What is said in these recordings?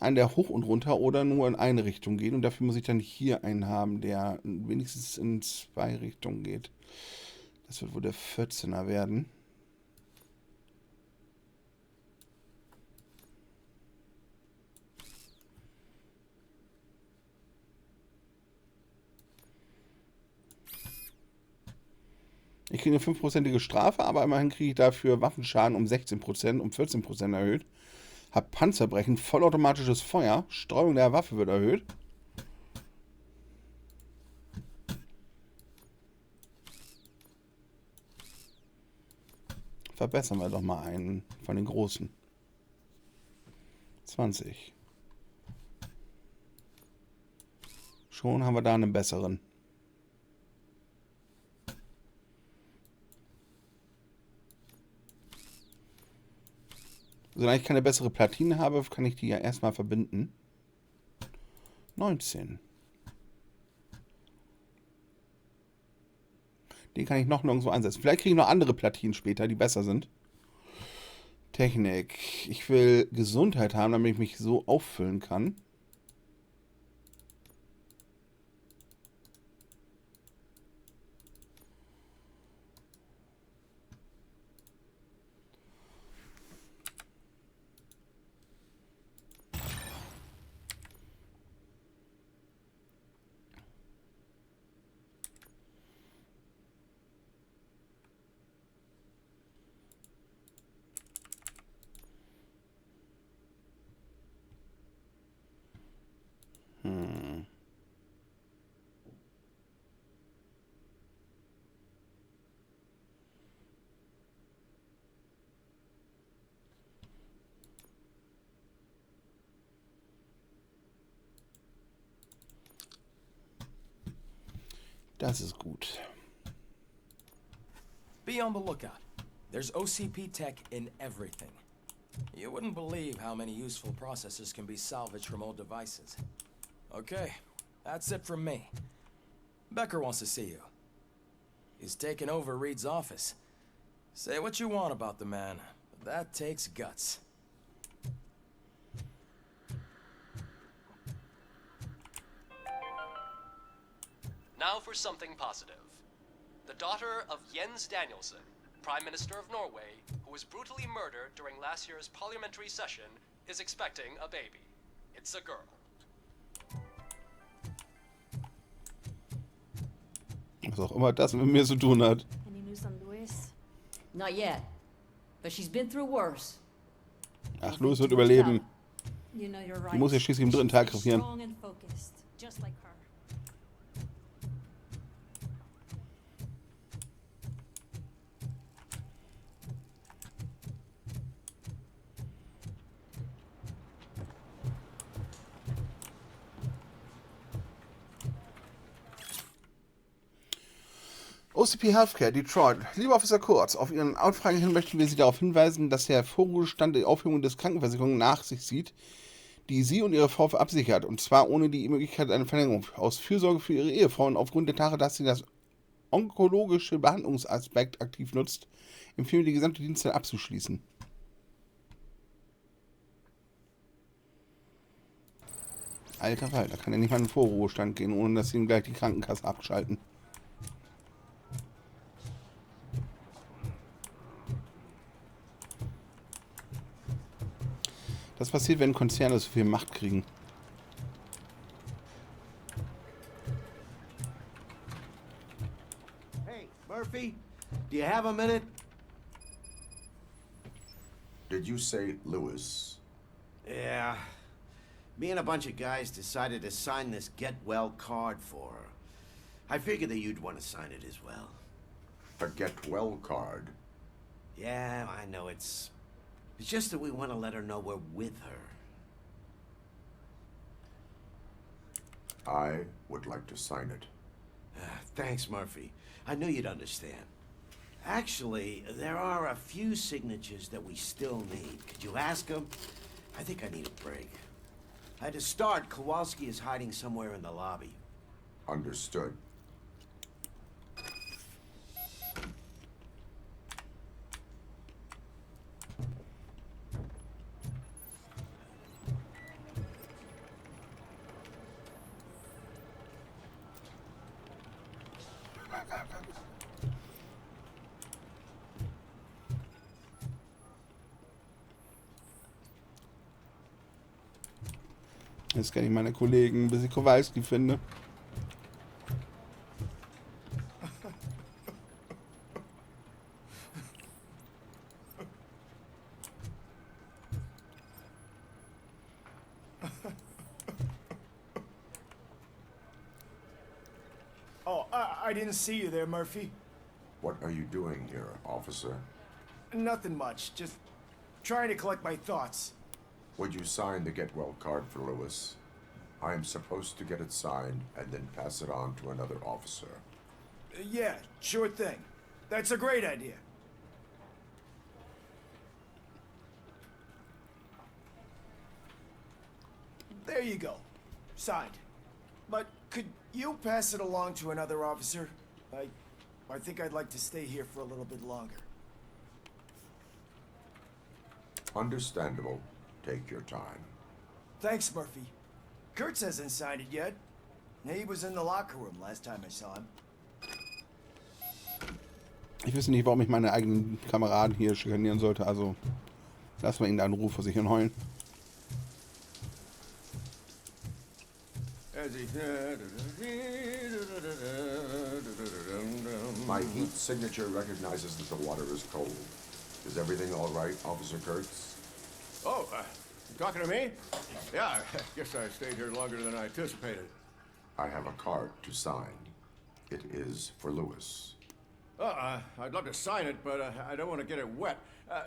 Einen, der hoch und runter oder nur in eine Richtung geht. Und dafür muss ich dann hier einen haben, der wenigstens in zwei Richtungen geht. Das wird wohl der 14er werden. Ich kriege eine 5%ige Strafe, aber immerhin kriege ich dafür Waffenschaden um 16%, um 14% erhöht. Hab Panzerbrechen, vollautomatisches Feuer, Streuung der Waffe wird erhöht. Verbessern wir doch mal einen von den großen. 20. Schon haben wir da einen besseren. Solange ich keine bessere Platine habe, kann ich die ja erstmal verbinden. 19. Den kann ich noch nirgendwo einsetzen. Vielleicht kriege ich noch andere Platinen später, die besser sind. Technik. Ich will Gesundheit haben, damit ich mich so auffüllen kann. Das ist gut. Be on the lookout. There's OCP tech in everything. You wouldn't believe how many useful processors can be salvaged from old devices. Okay, that's it from me. Becker wants to see you. He's taken over Reed's office. Say what you want about the man, but that takes guts. Now for something positive. The daughter of Jens Danielson, Prime Minister of Norway, who was brutally murdered during last year's parliamentary session, is expecting a baby. It's a girl. Was auch immer das mit mir zu tun hat. Any news on Louis? Not yet, but she's been through worse. Ach, Louis wird überleben. You know you're right. Die muss ja schließlich im dritten Tag regieren. Strong and focused, just like her. OCP Healthcare, Detroit. Lieber Officer Kurz, auf Ihren Anfragen hin möchten wir Sie darauf hinweisen, dass der Vorruhestand die Aufhebung des Krankenversicherung nach sich zieht, die Sie und Ihre Frau absichert, und zwar ohne die Möglichkeit einer Verlängerung. Aus Fürsorge für Ihre Ehefrau und aufgrund der Tatsache, dass sie das onkologische Behandlungsaspekt aktiv nutzt, empfehlen wir die gesamte Dienstzeit abzuschließen. Alter Falter, kann ja nicht mal in den Vorruhestand gehen, ohne dass Sie ihm gleich die Krankenkasse abschalten. Das passiert, wenn Konzerne so viel Macht kriegen. Hey, Murphy, do you have a minute? Did you say Lewis? Yeah. Me and a bunch of guys decided to sign this get well card for her. I figured that you'd want to sign it as well. A get well card? Yeah, I know it's just that we want to let her know we're with her. I would like to sign it. Thanks, Murphy. I knew you'd understand. Actually, there are a few signatures that we still need. Could you ask them? I think I need a break. To start, Kowalski is hiding somewhere in the lobby. Understood. Jetzt kenne ich meine Kollegen, bis ich Kowalski finde. Oh, I didn't see you there, Murphy. What are you doing here, officer? Nothing much, just trying to collect my thoughts. Would you sign the get well card for Lewis? I am supposed to get it signed and then pass it on to another officer. Yeah, sure thing. That's a great idea. There you go. Signed. But could you pass it along to another officer? I think I'd like to stay here for a little bit longer. Understandable. Take your time. Thanks, Murphy. Kurtz hasn't signed it yet. He was in the locker room last time I saw him. Ich weiß nicht, warum ich meine eigenen Kameraden hier schikanieren sollte, also lassen wir ihn da in Ruhe vor sich hin heulen. My heat signature recognizes that the water is cold. Is everything all right, Officer Kurtz? Oh, you talking to me? Yeah, I guess I stayed here longer than I anticipated. I have a card to sign. It is for Lewis. I'd love to sign it, but I don't want to get it wet.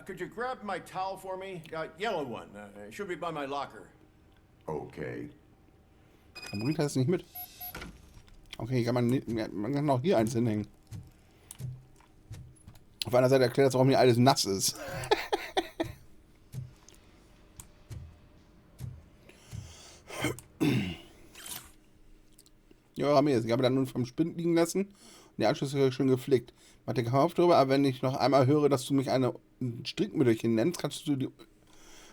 Could you grab my towel for me? Yellow one. It should be by my locker. Okay. Warum bringt er das nicht mit? Okay, man kann auch hier eins hinhängen. Auf einer Seite erklärt das, warum hier alles nass ist. Ja, Ramirez, ich habe dann nun vom Spind liegen lassen und die Anschlüsse schon geflickt. Mach dir keinen Kopf drüber, aber wenn ich noch einmal höre, dass du mich ein Strickmütterchen nennst, kannst du die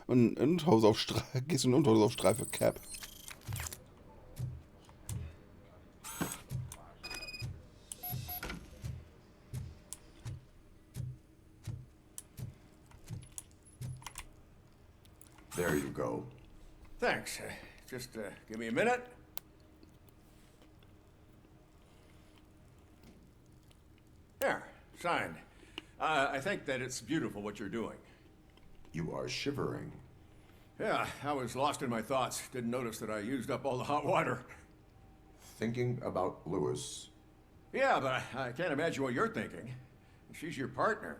gehst du in Unterhausaufstreife, Cap. There you go. Thanks. Just give me a minute. There, signed. I think that it's beautiful what you're doing. You are shivering. Yeah, I was lost in my thoughts. Didn't notice that I used up all the hot water. Thinking about Lewis. Yeah, but I can't imagine what you're thinking. She's your partner.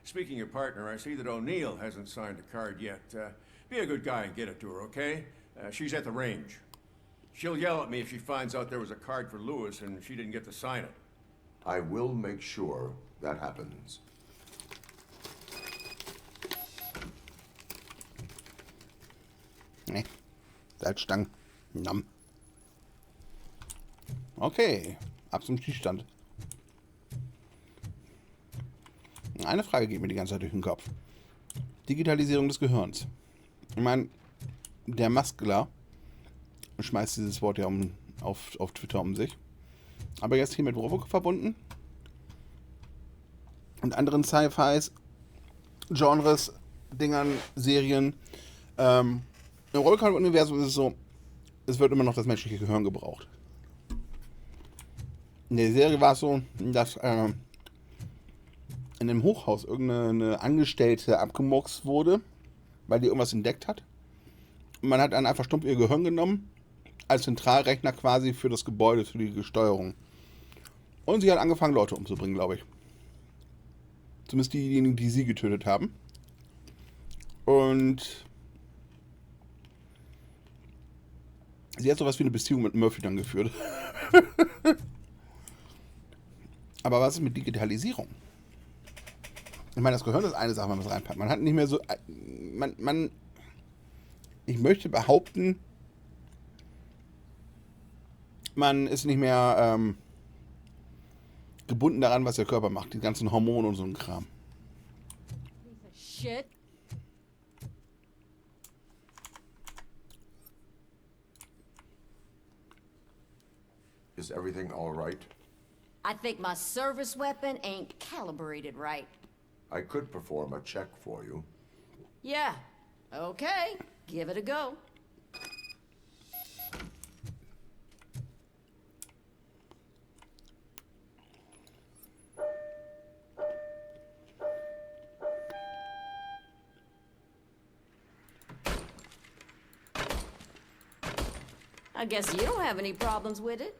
Speaking of partner, I see that O'Neill hasn't signed a card yet. Be a good guy and get it to her, okay? She's at the range. She'll yell at me if she finds out there was a card for Lewis and she didn't get to sign it. I will make sure that happens. Ne, Salzstangen. Nom. Okay, ab zum Schießstand. Eine Frage geht mir die ganze Zeit durch den Kopf. Digitalisierung des Gehirns. Ich meine, der Maskler schmeißt dieses Wort ja auf Twitter um sich. Aber jetzt hier mit RoboCop verbunden. Und anderen Sci-Fis, Genres, Dingern, Serien. Im RoboCop-Universum ist es so, es wird immer noch das menschliche Gehirn gebraucht. In der Serie war es so, dass in einem Hochhaus irgendeine Angestellte abgemurkst wurde, weil die irgendwas entdeckt hat. Und man hat dann einfach stumpf ihr Gehirn genommen, als Zentralrechner quasi für das Gebäude, für die Steuerung. Und sie hat angefangen, Leute umzubringen, glaube ich. Zumindest diejenigen, die sie getötet haben. Und sie hat sowas wie eine Beziehung mit Murphy dann geführt. Aber was ist mit Digitalisierung? Ich meine, das Gehirn ist eine Sache, wenn man es reinpackt. Man hat nicht mehr so... Ich möchte behaupten, man ist nicht mehr gebunden daran, was der Körper macht. Die ganzen Hormone und so ein Kram. Shit. Is everything all right? I think my service weapon ain't calibrated right. I could perform a check for you. Yeah, okay, give it a go. I guess you don't have any problems with it.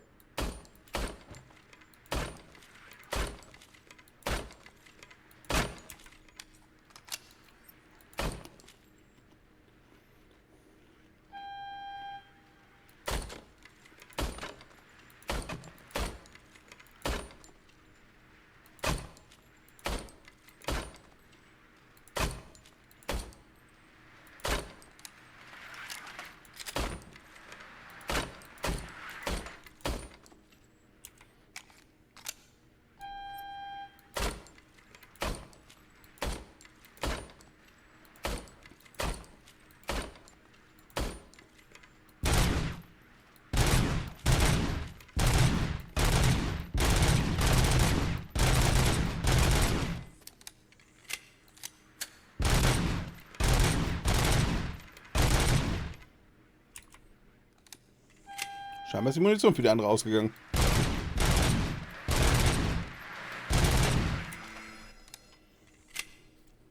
Scheinbar ist die Munition für die andere ausgegangen.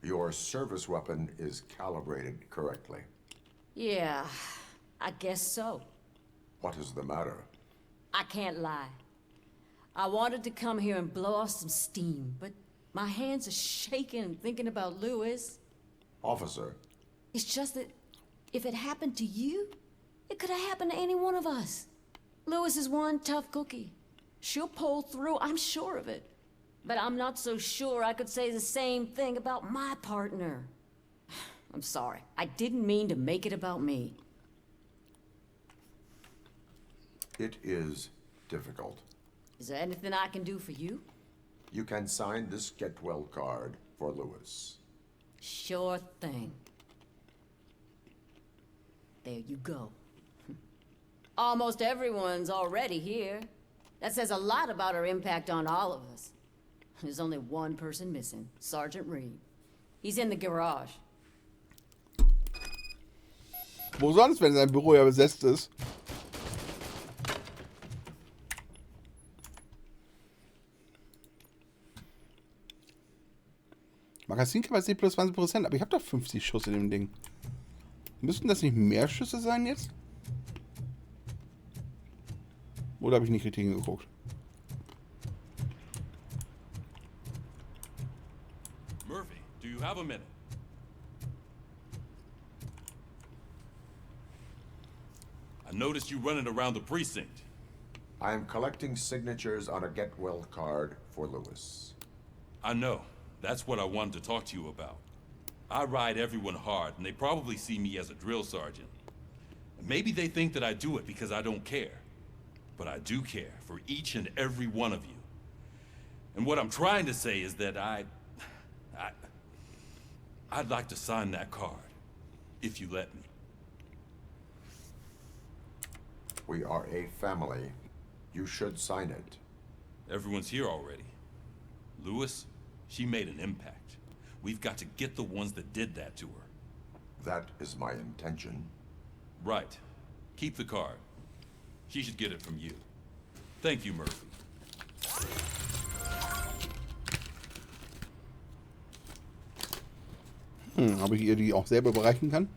Your service weapon is calibrated correctly. Yeah, I guess so. What is the matter? I can't lie. I wanted to come here and blow off some steam, but my hands are shaking thinking about Lewis. Officer, It's just that if it happened to you, it could have happened to any one of us. Lewis is one tough cookie. She'll pull through, I'm sure of it. But I'm not so sure I could say the same thing about my partner. I'm sorry. I didn't mean to make it about me. it is difficult. Is there anything I can do for you? You can sign this get well card for Lewis. Sure thing. There you go. Almost everyone's already here. That says a lot about her impact on all of us. There's only one person missing, Sergeant Reed. He's in the garage. Wo sonst, wenn sein Büro ja besetzt ist? Magazinkapazität plus 20%, aber ich habe doch 50 Schuss in dem Ding. Müssten das nicht mehr Schüsse sein jetzt? Oder habe ich nicht richtig hingeguckt? Murphy, do you have a minute? I noticed you running around the precinct. I am collecting signatures on a get well card for Lewis. I know. That's what I wanted to talk to you about. I ride everyone hard, and they probably see me as a drill sergeant. Maybe they think that I do it because I don't care. But I do care for each and every one of you. And what I'm trying to say is that I'd like to sign that card, if you let me. We are a family. You should sign it. Everyone's here already. Lewis, she made an impact. We've got to get the ones that did that to her. That is my intention. Right. Keep the card. She should get it from you. Thank you, Murphy. Ob ich ihr die auch selber bereichen kann?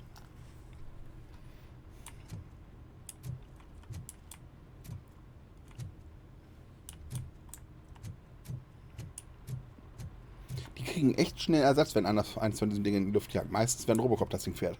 Die kriegen echt schnell Ersatz, wenn eins von diesen Dingen in die Luft jagt. Meistens, wenn RoboCop das Ding fährt.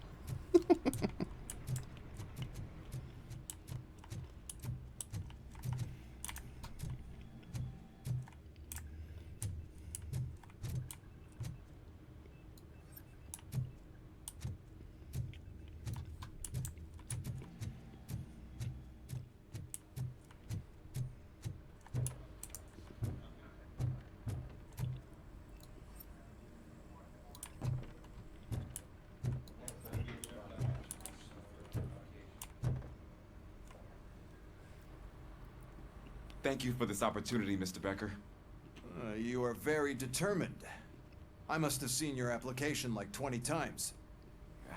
Thank you for this opportunity, Mr. Becker. You are very determined. I must have seen your application like 20 times.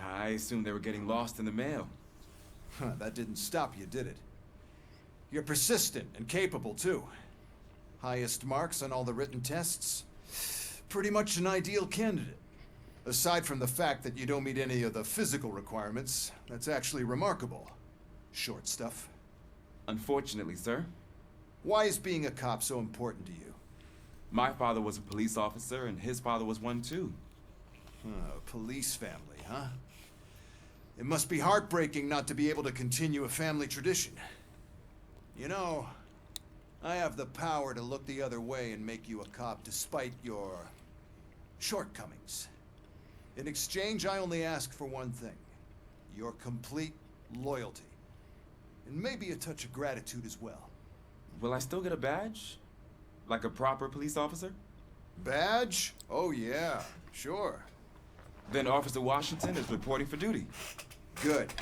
I assumed they were getting lost in the mail. That didn't stop you, did it? You're persistent and capable, too. Highest marks on all the written tests. Pretty much an ideal candidate. Aside from the fact that you don't meet any of the physical requirements, that's actually remarkable. Short stuff. Unfortunately, sir. Why is being a cop so important to you? My father was a police officer, and his father was one, too. Police family, huh? It must be heartbreaking not to be able to continue a family tradition. You know, I have the power to look the other way and make you a cop despite your shortcomings. In exchange, I only ask for one thing. Your complete loyalty. And maybe a touch of gratitude as well. Will I still get a badge? Like a proper police officer? Badge? Oh yeah, sure. Then Officer Washington is reporting for duty. Good.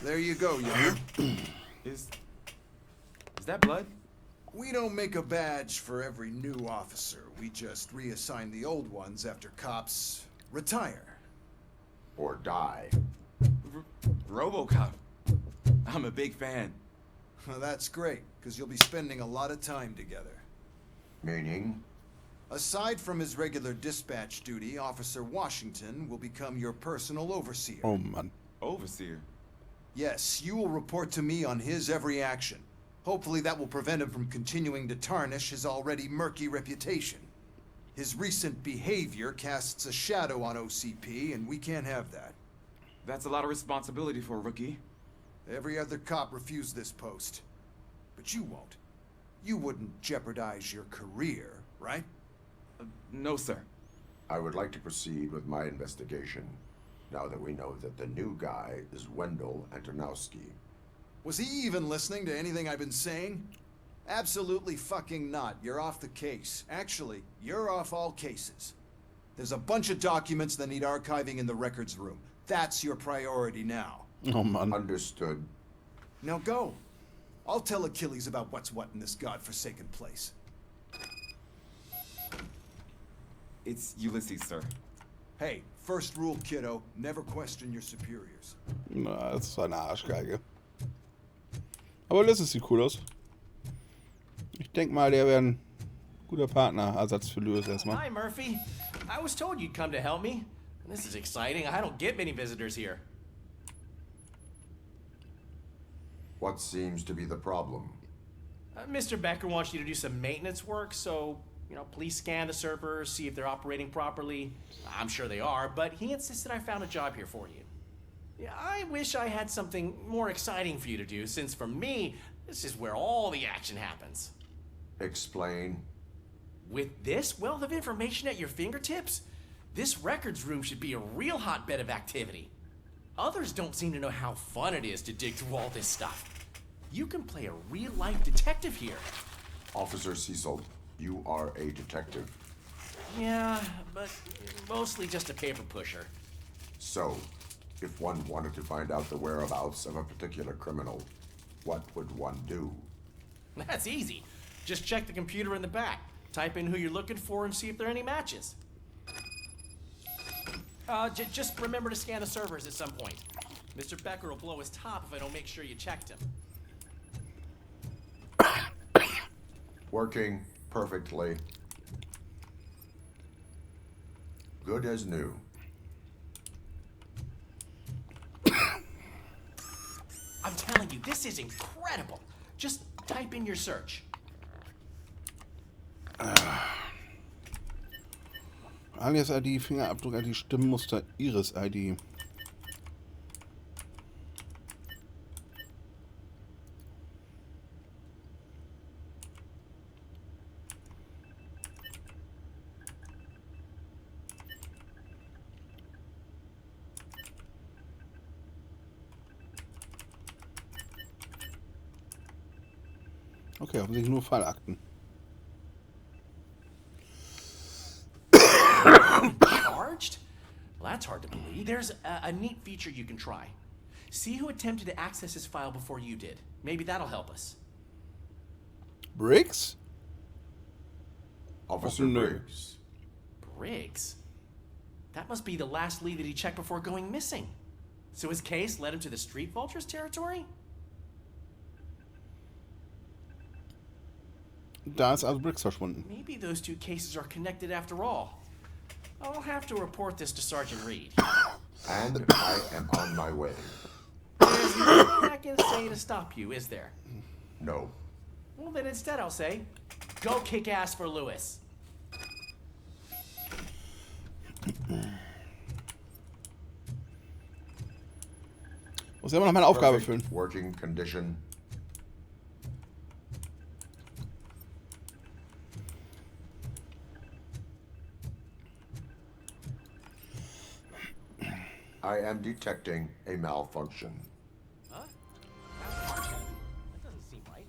There you go, young. Is that blood? We don't make a badge for every new officer. We just reassign the old ones after cops retire. Or die. RoboCop. I'm a big fan. That's great, because you'll be spending a lot of time together. Meaning? Aside from his regular dispatch duty, Officer Washington will become your personal overseer. Oh, Mann. Overseer? Yes, you will report to me on his every action. Hopefully that will prevent him from continuing to tarnish his already murky reputation. His recent behavior casts a shadow on OCP, and we can't have that. That's a lot of responsibility for a rookie. Every other cop refused this post. But you won't. You wouldn't jeopardize your career, right? No, sir. I would like to proceed with my investigation, now that we know that the new guy is Wendell Antonowski. Was he even listening to anything I've been saying? Absolutely fucking not. You're off the case. Actually, you're off all cases. There's a bunch of documents that need archiving in the records room. That's your priority now. Oh, Mann. Understood. Now go. I'll tell Achilles about what's what in this godforsaken place. It's Ulysses, sir. Hey, first rule, kiddo, never question your superiors. Na, das ist eine Arschgeige. Aber Ulysses sieht cool aus. Ich denke mal, der wäre ein guter Partnerersatz für Lewis erstmal. Hi, Murphy. I was told you'd come to help me. This is exciting. I don't get many visitors here. What seems to be the problem? Mr. Becker wants you to do some maintenance work, so, please scan the servers, see if they're operating properly. I'm sure they are, but he insisted I found a job here for you. Yeah, I wish I had something more exciting for you to do, since for me, this is where all the action happens. Explain. With this wealth of information at your fingertips, this records room should be a real hotbed of activity. Others don't seem to know how fun it is to dig through all this stuff. You can play a real-life detective here. Officer Cecil, you are a detective. Yeah, but mostly just a paper pusher. So, if one wanted to find out the whereabouts of a particular criminal, what would one do? That's easy. Just check the computer in the back. Type in who you're looking for and see if there are any matches. Just remember to scan the servers at some point. Mr. Becker will blow his top if I don't make sure you checked him. Working perfectly. Good as new. I'm telling you, this is incredible. Just type in your search. Alias-ID, Fingerabdruck-ID, Stimmmuster, Iris-ID. Okay, offensichtlich nur Fallakten. Charged? Well, that's hard to believe. There's a neat feature you can try. See who attempted to access his file before you did. Maybe that'll help us. Briggs? Officer Oh, no. Briggs. Briggs? That must be the last lead that he checked before going missing. So his case led him to the Street Vultures territory? Da ist also Briggs verschwunden. Maybe those two cases are connected after all. I'll have to report this to Sergeant Reed. And I am on my way. There's nothing I can say to stop you, is there? No. Well, then instead I'll say, go kick ass for Lewis. Muss ja immer noch meine Aufgabe Perfect erfüllen. working condition. I am detecting a malfunction. Huh? Malfunction? That doesn't seem right.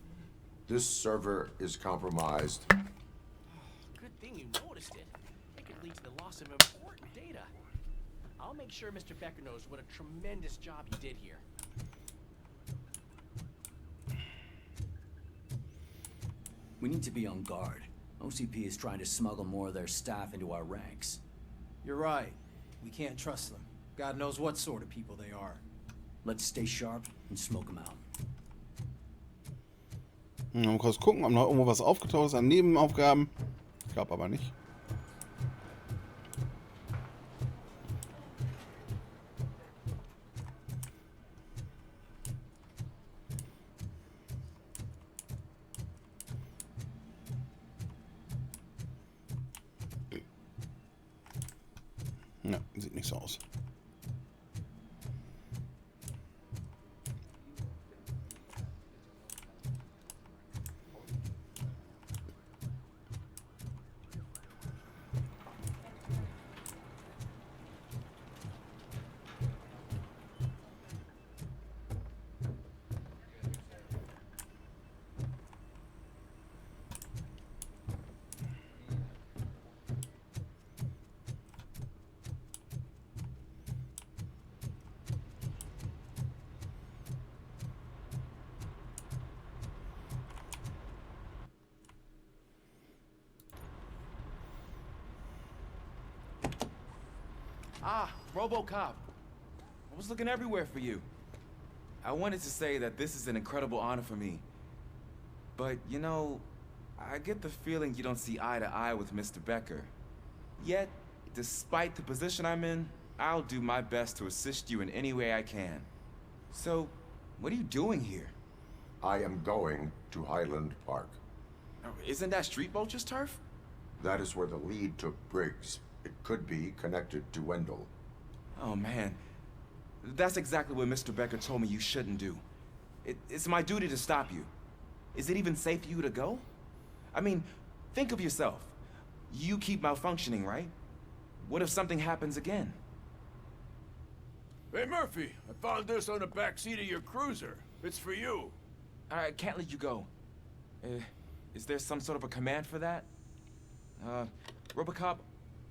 This server is compromised. Good thing you noticed it. It could lead to the loss of important data. I'll make sure Mr. Becker knows what a tremendous job you did here. We need to be on guard. OCP is trying to smuggle more of their staff into our ranks. You're right. We can't trust them. God knows what sort of people they are. Let's stay sharp and smoke them out. Mal kurz gucken, ob noch irgendwo was aufgetaucht ist an Nebenaufgaben. Ich glaube aber nicht. Ja, sieht nicht so aus. Ah, RoboCop. I was looking everywhere for you. I wanted to say that this is an incredible honor for me. But, you know, I get the feeling you don't see eye to eye with Mr. Becker. Yet, despite the position I'm in, I'll do my best to assist you in any way I can. So, what are you doing here? I am going to Highland Park. Isn't that Street Vulture's turf? That is where the lead took Briggs. It could be connected to Wendell. Oh, man. That's exactly what Mr. Becker told me you shouldn't do. It's my duty to stop you. Is it even safe for you to go? I mean, think of yourself. You keep malfunctioning, right? What if something happens again? Hey, Murphy, I found this on the back seat of your cruiser. It's for you. I can't let you go. Is there some sort of a command for that? RoboCop,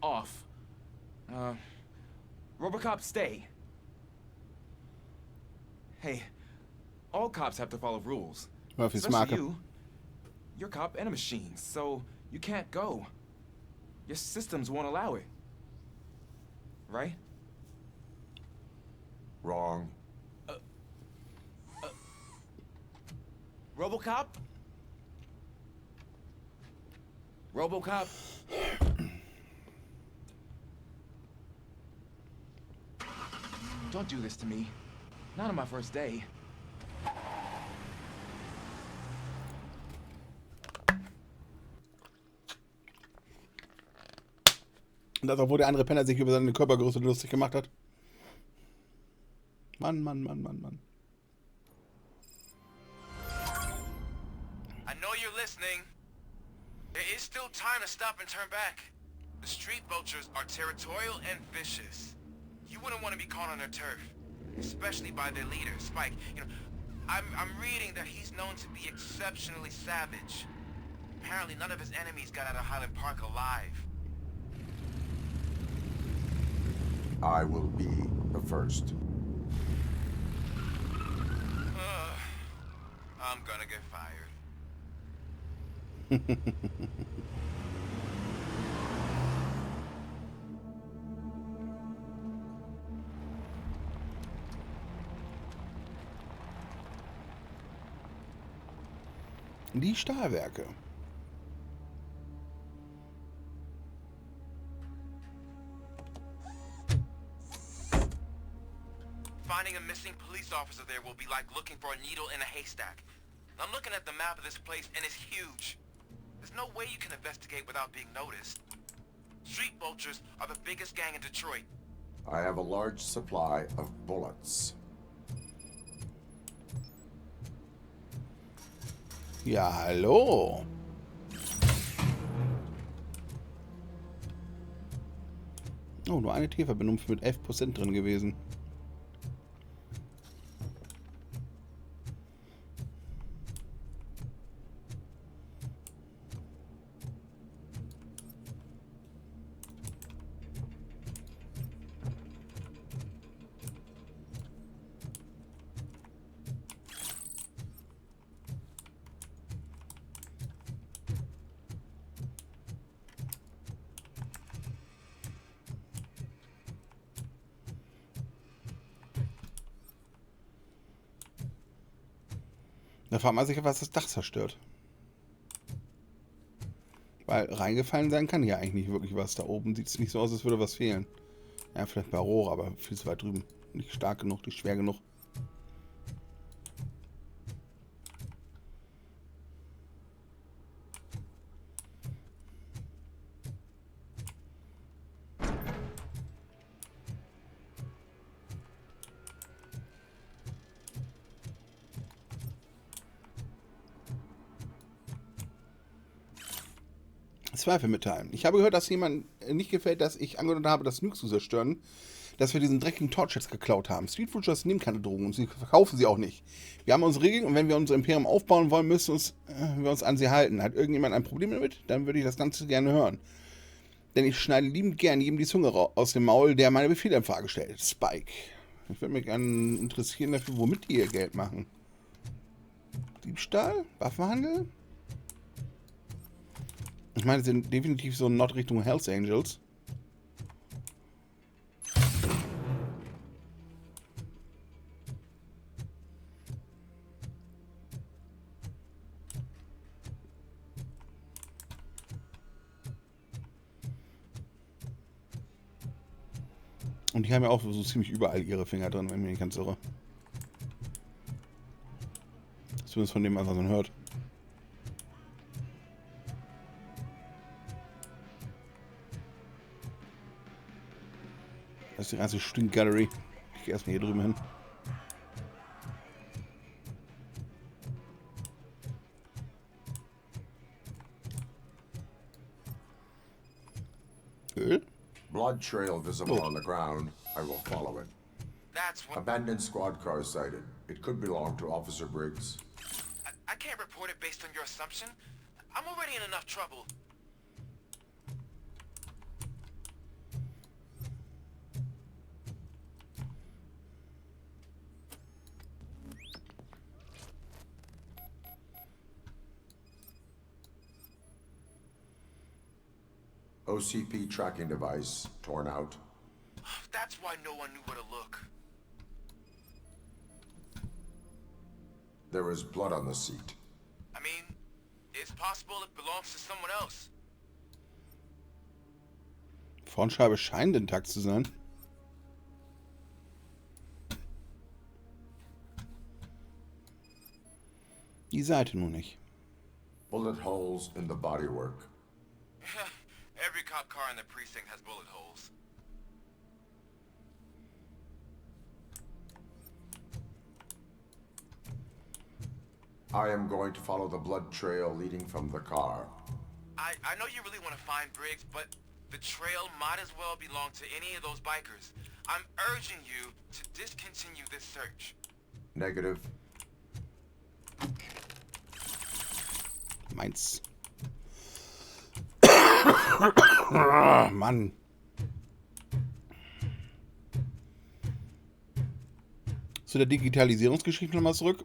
off. RoboCop, stay. Hey, all cops have to follow rules. Murphy's Especially Marke. you. You're a cop and a machine, so you can't go. Your systems won't allow it. Right? Wrong. RoboCop? RoboCop? Don't do this to me. Not on my first day. Und das, obwohl der andere Penner sich über seine Körpergröße lustig gemacht hat. Mann, Mann, Mann, Mann, Mann. I know you're listening. There is still time to stop and turn back. The street vultures are territorial and vicious. You wouldn't want to be caught on their turf, especially by their leader, Spike. You know, I'm reading that he's known to be exceptionally savage. Apparently, none of his enemies got out of Highland Park alive. I will be the first. I'm gonna get fired. Die Stahlwerke. Finding a missing police officer there will be like looking for a needle in a haystack. I'm looking at the map of this place and it's huge. There's no way you can investigate without being noticed. Street vultures are the biggest gang in Detroit. I have a large supply of bullets. Ja, hallo. Oh, nur eine T-Verbindung mit 11% drin gewesen. Da fragt man sich, was das Dach zerstört. Weil reingefallen sein kann hier eigentlich nicht wirklich was. Da oben sieht es nicht so aus, als würde was fehlen. Ja, vielleicht bei Rohr, aber viel zu weit drüben. Nicht stark genug, nicht schwer genug. Zweifel mitteilen. Ich habe gehört, dass jemand nicht gefällt, dass ich angedeutet habe, das Nukes zu zerstören, dass wir diesen dreckigen Torch jetzt geklaut haben. Street Vultures nehmen keine Drogen und sie verkaufen sie auch nicht. Wir haben unsere Regeln und wenn wir unser Imperium aufbauen wollen, müssen wir uns an sie halten. Hat irgendjemand ein Problem damit? Dann würde ich das Ganze gerne hören. Denn ich schneide liebend gern jedem die Zunge aus dem Maul, der meine Befehle in Frage stellt. Spike. Ich würde mich gerne interessieren dafür, womit die ihr Geld machen. Diebstahl? Waffenhandel? Ich meine, sie sind definitiv so not Richtung Hells Angels. Und die haben ja auch so ziemlich überall ihre Finger drin, wenn mich nicht ganz irre. Zumindest von dem, was man hört. Das ist die ganze Stinkgallery. Ich gehe erstmal hier drüben hin. Öl? Blood trail visible on the ground. I will follow it. That's what... Abandoned squad car sighted. It could belong to Officer Briggs. I can't report it based on your assumption. I'm already in enough trouble. OCP tracking device torn out. That's why no one knew where to look. There is blood on the seat. I mean, it's possible it belongs to someone else. Frontscheibe scheint intakt zu sein. Die Seite nur nicht. Bullet holes in the bodywork. Every cop car in the precinct has bullet holes. I am going to follow the blood trail leading from the car. I know you really want to find Briggs, but the trail might as well belong to any of those bikers. I'm urging you to discontinue this search. Negative. Meins. Mann. Zu der Digitalisierungsgeschichte nochmal zurück.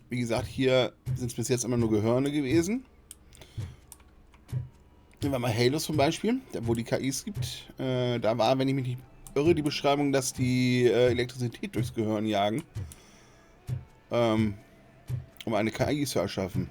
Wie gesagt, hier sind es bis jetzt immer nur Gehirne gewesen. Nehmen wir mal Halo zum Beispiel, wo die KIs gibt. Da war, wenn ich mich nicht irre, die Beschreibung, dass die Elektrizität durchs Gehirn jagen, um eine KI zu erschaffen.